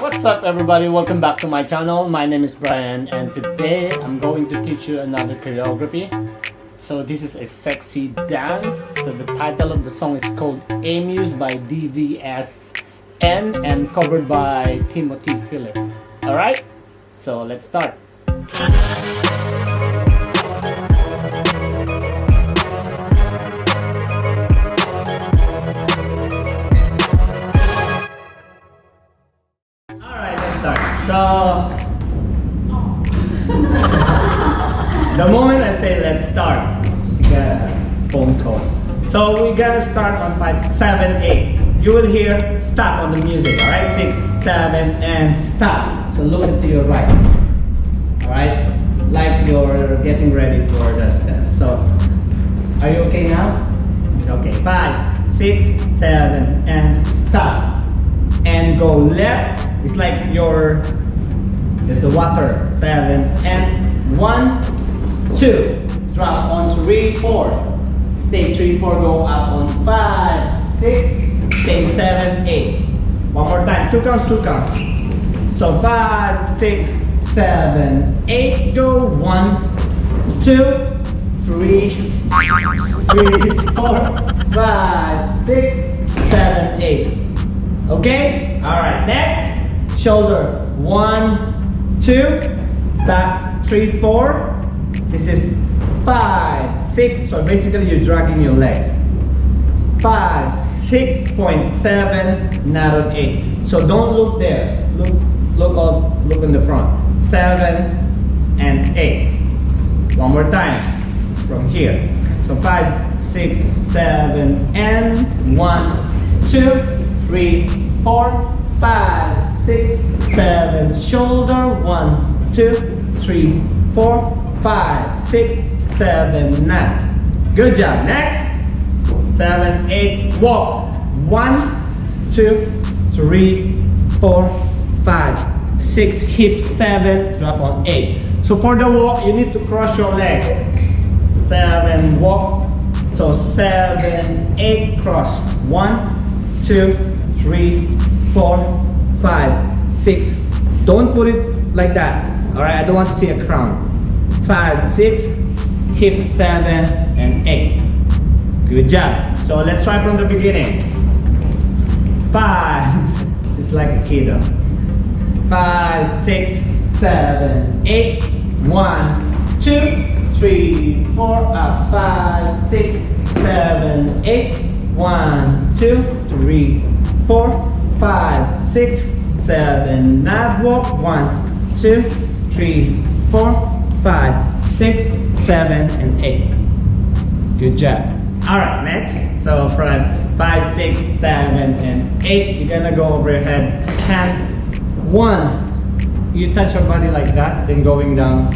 What's up everybody, welcome back to my channel. My name is Brian and today I'm going to teach you another choreography. So this is a sexy dance. So the title of the song is called Muse by DVSN and covered by Timothy Philip. Alright, so let's start. So, the moment I say let's start, you get a phone call. So we gotta start on 5, 7, 8. You will hear stop on the music, alright? 6, 7, and stop. So look to your right. Alright? Like you're getting ready for the step. So, are you okay now? Okay, 5, 6, 7, and stop. And go left. It's like there's the water. 7 and 1, 2. Drop on 3, 4. Stay 3, 4. Go up on 5, 6. Stay 7, 8. One more time. 2 counts, 2 counts. So 5, 6, 7, 8. Go 1, 2, 3, 4, 5, 6, 7, 8. Okay? Alright, next. Shoulder 1, 2, back 3, 4. This is 5, 6. So basically you're dragging your legs. 5, 6.7, not on 8. So don't look there. Look up, look in the front. 7 and 8. One more time from here. So 5, 6, 7, and 1, 2, 3, 4, 5, 6, 7. Shoulder 1, 2, 3, 4, 5, 6, 7, 9. Good job. Next. 7, 8. Walk. 1, 2, 3, 4, 5, 6. Hip 7. Drop on 8. So for the walk, you need to cross your legs. 7. Walk. So 7, 8. Cross. 1, 2, 3, 4, 5, 6. Don't put it like that. Alright, I don't want to see a crown. 5, 6, hip 7 and 8. Good job. So let's try from the beginning. 5, just like a kid. 5, 6, 7, 8. 1, 2, 3, 4, up. 5, 6, 7, 8. 1, 2, 3, 4, 5, 6, 7. Now walk. 1, 2, 3, 4, 5, 6, 7, and 8. Good job. Alright, next. So from 5, 6, 7, and 8, you're gonna go over your head. Hand 1. You touch your body like that, then going down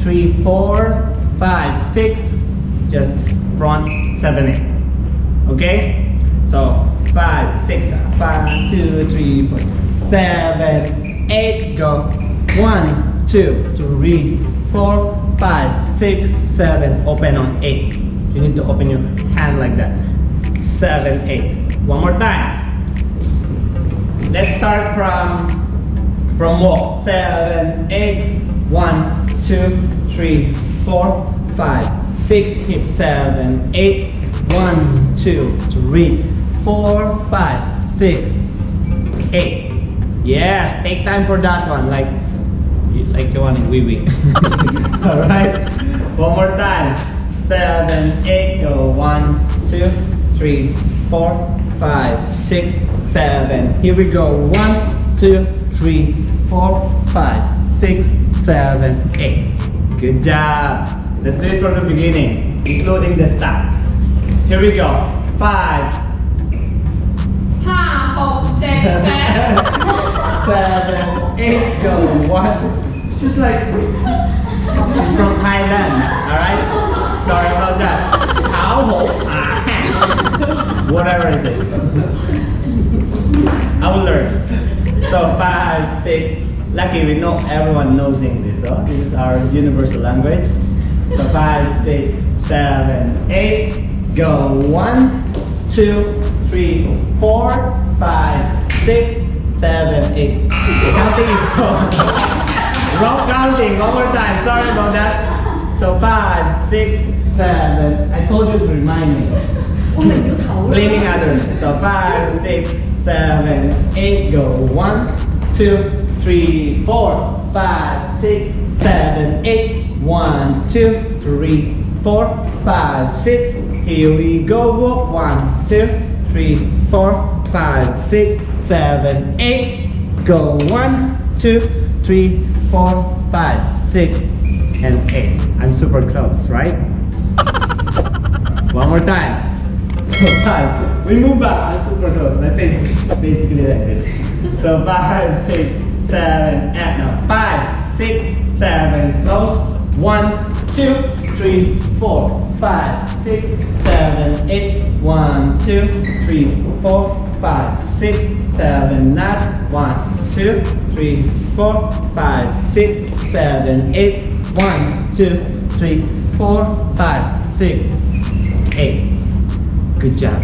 3, 4, 5, 6, just front 7, 8. Okay? So 5, 6, 5, 2, 3, 4, 7, 8. Go 1, 2, 3, 4, 5, 6, 7. Open on 8. You need to open your hand like that. 7, 8. One more time. Let's start from walk. 7, 8. 1, 2, 3, 4, 5, 6. Hip 7, 8. 1, 2, 3, 4, 5, 6, 8. Yes, take time for that one, like you want it wee wee. Alright, one more time. 7, 8. Go 1, 2, 3, 4, 5, 6, 7. Here we go. 1, 2, 3, 4, 5, 6, 7, 8. Good job. Let's do it from the beginning, including the stop. Here we go. 5, 7, 8. Go 1. She's like, she's from Thailand. Alright? Sorry about that. Whatever is it. I will learn. So 5, 6. Lucky we know everyone knows English. So this is our universal language. So 5, 6, 7, 8. Go 1, 2, 3, 4, 5, 6, 7, 8. The counting is wrong. Wrong counting. One more time. Sorry about that. So 5, 6, 7. I told you to remind me. Blaming others. So 5, 6, 7, 8. Go. 1, 2, 3, 4, 5, 6, 7, 8. 1, 2, 3, 4, 5, 6. Here we go. Walk. 1, 2, 3, 4, 5, 6, 7, 8. Go. 1, 2, 3, 4, 5, 6, and 8. I'm super close, right? One more time. So 5. We move back. I'm super close. My face is basically like this. So 5, 6, 7, 8. No. 5, 6, 7. Close. 1, 2, 3, 4, 5, 6, 7, 8. 1, 2, 3, 4, 5, 6, 7. Not 1, 2, 3, 4, 5, 6, 7, 8. 1, 2, 3, 4, 5, 6, 8. Good job.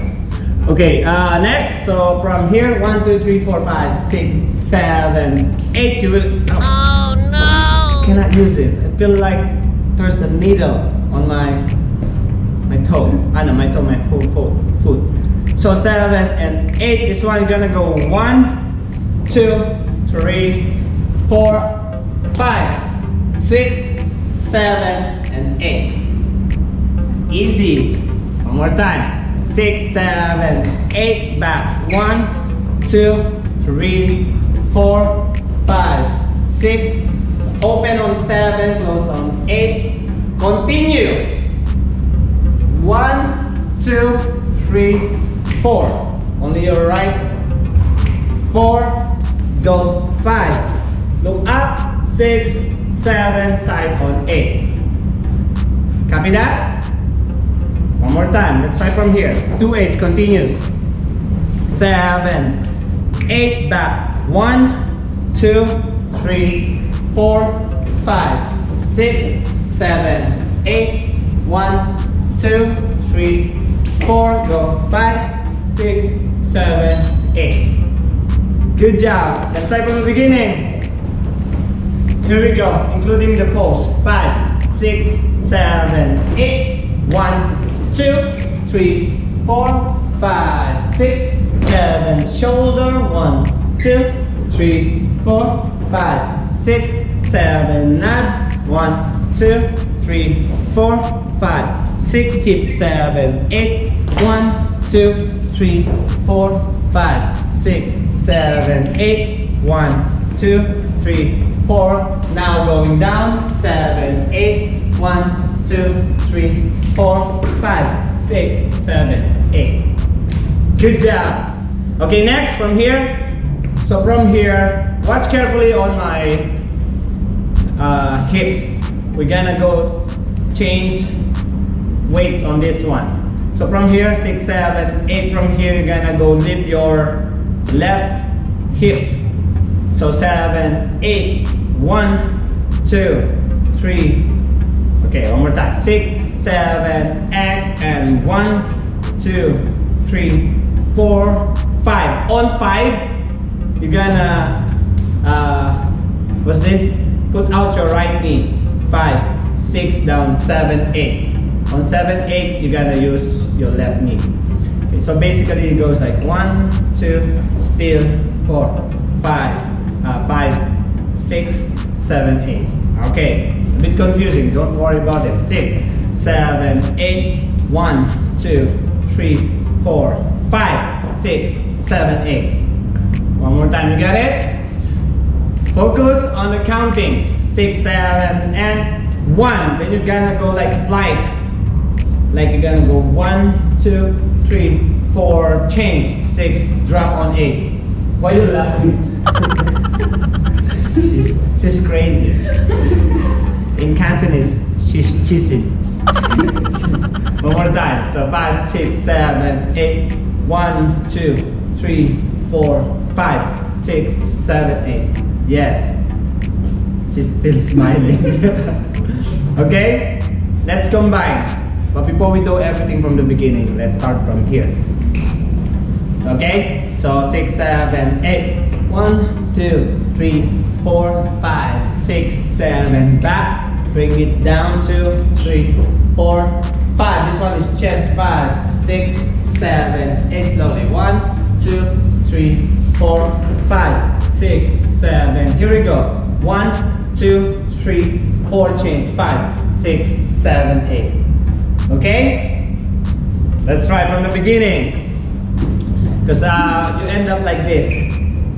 Okay, next. So from here, 1, 2, 3, 4, 5, 6, 7, 8. You will. Oh no! I cannot use it. I feel like there's a needle on my toe. I know my toe, my whole foot. So 7 and 8. This one gonna go 1, 2, 3, 4, 5, 6, 7, and 8. Easy. One more time. 6, 7, 8. Back. 1, 2, 3, 4, 5, 6. Open on 7. Close on 8. Continue. 1, 2, 3, 4. Only your right. 4. Go. 5. Look up. 6, 7. Side on 8. Copy that? One more time. Let's try from here. 2 8 continues. 7, 8. Back. 1, 2, 3, 4, 5, 6, 7, 8. 1, 2, 3, 4. Go. 5, 6, 7, 8. Good job. Let's try from the beginning. Here we go, including the pose. 5, 6, 7, 8. 1, 2, 3, 4, 5, 6, 7. Shoulder. 1, 2, 3, 4, 5, 6, 7. Nod. 1, 2, 3, 4, 5, 6. Hip. 7, 8. 1, 2, 3, 4, 5, 6, 7, 8. 1, 2, 3, 4. Now going down. 7, 8. 1, 2, 3, 4, 5, 6, 7, 8. Good job. Okay, next from here. So from here, watch carefully on my hips. We're gonna go change weights on this one. So from here, 6, 7, 8. From here, you're gonna go lift your left hips. So 7, 8. 1, 2, 3. Okay, one more time. 6, 7, 8, and 1, 2, 3, 4, 5. On 5, you're gonna what's this? Put out your right knee. 5, 6, down. 7, 8. On 7, 8, you gotta use your left knee. Okay, so basically it goes like 1, 2, still 4, 5, 6, 7, 8. Okay, a bit confusing. Don't worry about it. 6, 7, 8. 1, 2, 3, 4, 5, 6, 7, 8. One more time. You got it? Focus on the countings. 6, 7, and 1. Then you're gonna go like flight. Like you're gonna go 1, 2, 3, 4, change. 6, drop on 8. Why are you laughing? she's crazy. In Cantonese, she's cheesy. One more time. So 5, 6, 7, 8. 1, 2, 3, 4, 5, 6, 7, 8. Yes. She's still smiling. Okay? Let's combine. But before we do everything from the beginning, let's start from here. So, okay? So 6, 7, 8. 1, 2, 3, 4, 5, 6, 7. Back. Bring it down. 2, 3, 4, 5. This one is chest. 5, 6, 7, 8. Slowly. 1, 2, 3, 4, 5, 6, 7. Here we go. 1, 2, 3, 4. Chains. 5, 6, 7, 8. Okay? Let's try from the beginning. Because you end up like this.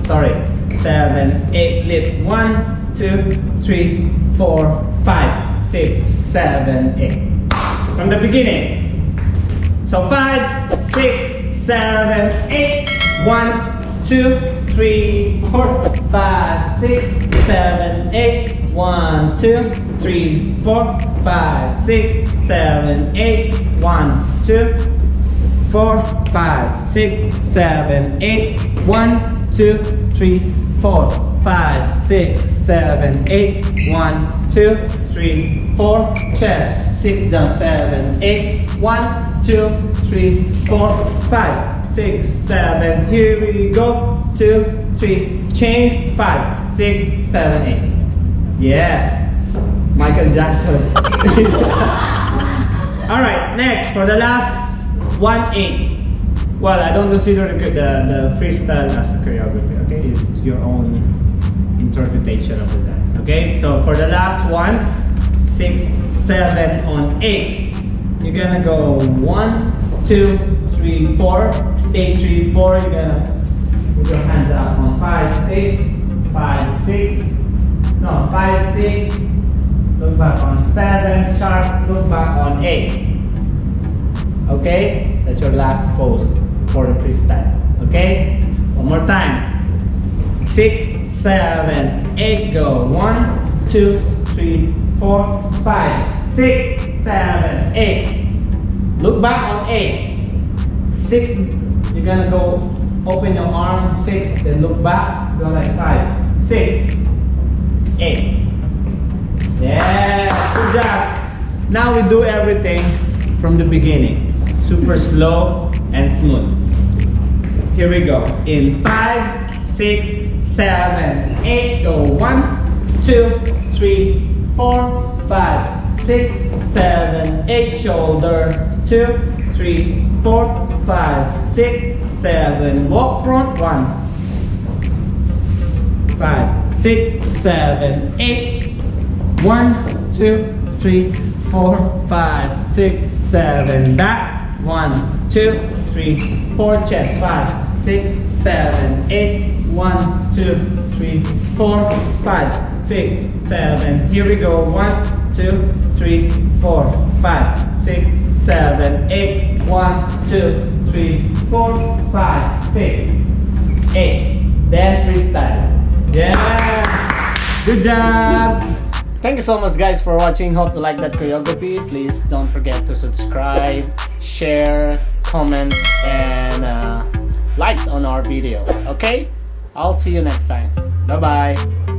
Sorry. 7, 8. Lift. 1, 2, 3, 4, 5, 6, 7, 8. From the beginning. So 5, 6, 7, 8. 1, 2, 3, 4, 5, 6, 7, 8. 1, 2, 3, 4, 5, 6, 7, 8. 1, 2, 4, 5, 6, 7, 8. 1, 2, 3, 4, 5, 6, 7, 8. 1, 2, 3, 4. Chest. Sit down. 7, 8. 1, 2, 3, 4, 5, 6, 7. Here we go. 2, 3. Chains. 5, 6, 7, 8. Yes. Michael Jackson. Alright, next for the last 1, 8. Well, I don't consider the freestyle as a choreography, okay? It's your own interpretation of the dance, okay? So for the last 1, 6, 7 on 8. You're gonna go 1, 2, 3, 4. Stay 3, 4. You're gonna put your hands up on 5, 6, 5, 6. No, 5, 6. Look back on 7. Sharp. Look back on 8. Okay? That's your last pose for the freestyle. Okay? One more time. 6, 7, 8. Go. 1, 2, 3, 4, 5, 6, 7, 8. Look back on 8. 6. You're gonna go open your arm. 6. Then look back. Go like 5, 6, 8. Yes. Good job. Now we do everything from the beginning. Super slow and smooth. Here we go. In 5, 6, 7, 8. Go. 1, 2, 3, 4, 5, 6, 7, 8. Shoulder. 2, 3, 4, 5, 6, 7. Walk front. 1, 5, 6, 7, 8. 1, 2, 3, 4, 5, 6, 7. Back. 1, 2, 3, 4. Chest. 5, 6, 7, 8. 1, 2, 3, 4, 5, 6, 7. Here we go. 1, 2, 3, 4, 5, 6, 7, 8. 1, 2, 3, 4, 5, 6, 8. Then freestyle. Yeah. Good job. Thank you so much guys for watching. Hope you like that choreography. Please don't forget to subscribe, share, comment, and likes on our video. Okay? I'll see you next time. Bye bye.